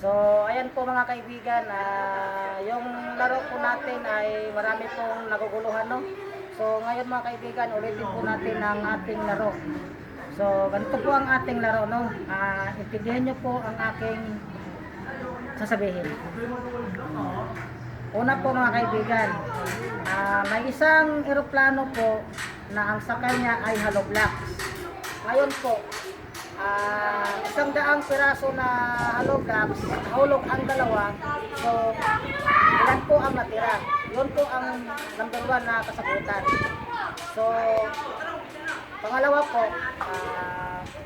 So, ayan po mga kaibigan, yung laro po natin ay marami pong naguguluhan, no? So, ngayon mga kaibigan, ulitin po natin ang ating laro. So, ganito po ang ating laro, no? Intindihan nyo po ang aking sasabihin. Una po mga kaibigan, may isang eroplano po na ang sakay niya ay hollow blocks. Ngayon po, 100 piraso na hollow blocks, nahulog ang dalawa. So, ilan po ang natira? Yun po ang number 1 na kasagutan. So, pangalawa po,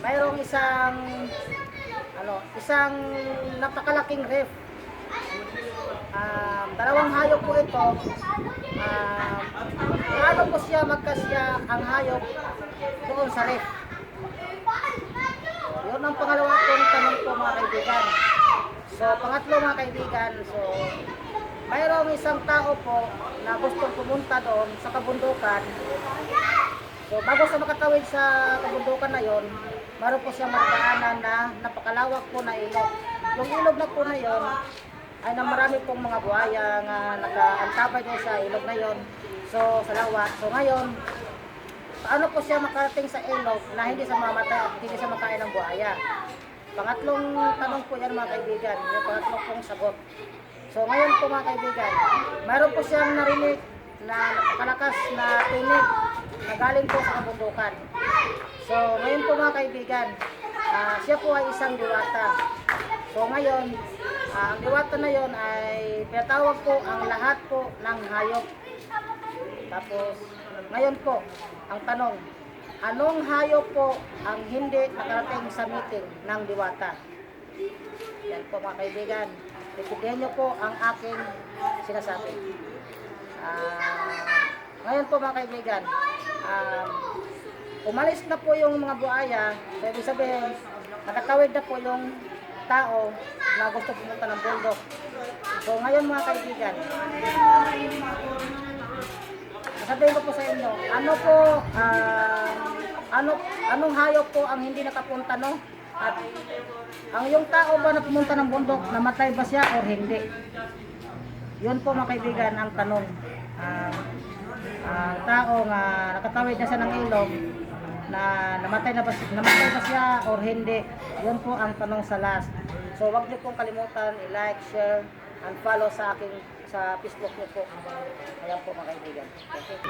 mayroong isang napakalaking ref. Dalawang hayop po ito. Paano po siya magkasya ang hayop doon sa ref? Yun ang pangalawa pong tanong po mga kaibigan. So, pangatlo mga kaibigan, so, mayroong isang tao po na gustong pumunta doon sa kabundukan. So, bago sa makatawid sa kabundukan na yon, mayroon po siya magdaanan na napakalawak po na ilog. Yung ilog na po na yon ay na marami pong mga buhaya nga nakaantabay doon sa ilog na yon. So, sa lawa. So, ngayon, paano po siya makarating sa ilog na hindi siya mamatay at hindi siya makain ng buhaya? Pangatlong tanong po yan mga kaibigan, yung pangatlong pong sagot. So ngayon po mga kaibigan, mayroon po siyang narinig na napakalakas na tinig na galing po sa kabundukan. So ngayon po mga kaibigan, siya po ay isang diwata. So ngayon, ang diwata na yon ay pinatawag po ang lahat po ng hayop. Tapos ngayon po, ang tanong, anong hayop po ang hindi nakarating sa meeting ng diwata? Yan po mga kaibigan. Itindihan nyo po ang aking sinasabi. Ngayon po mga kaibigan, umalis na po yung mga buhaya. So ibig sabihin, nakatawid na po yung tao na gusto pumunta ng bundok. So ngayon mga kaibigan, sabihin ko po sa inyo, anong hayop po ang hindi nakapunta, no? At ang yung tao ba na pumunta ng bundok, namatay ba siya o hindi? Yun po mga kaibigan ang tanong. Ang tao nga nakatawid na siya ng ilog, na namatay ba siya o hindi? Yun po ang tanong sa last. So wag niyo pong kalimutan i-like, share, and follow sa Facebook niyo po. Ayan po mga kaibigan. Okay.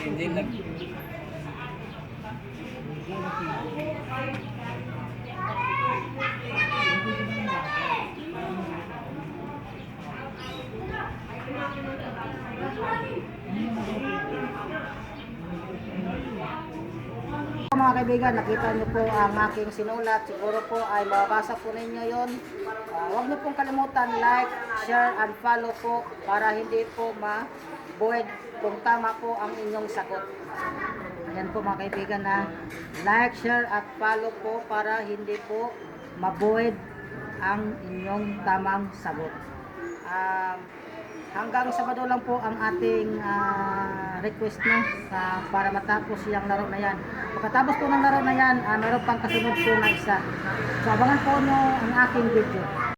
Hindi nag Mga kaibigan, nakita niyo po ang aking sinulat. Siguro po ay mababasa po ninyo yon. Huwag niyo pong kalimutan like, share, and follow po para hindi po ma-void kung tama po ang inyong sagot. Ayan po mga kaibigan na like, share, at follow po para hindi po ma-void ang inyong tamang sagot. Hanggang Sabado lang po ang ating request na para matapos yung laro na yan. Pagkatapos po ng laro na yan, meron pang kasunod po na isa. So abangan po nyo ang aking video.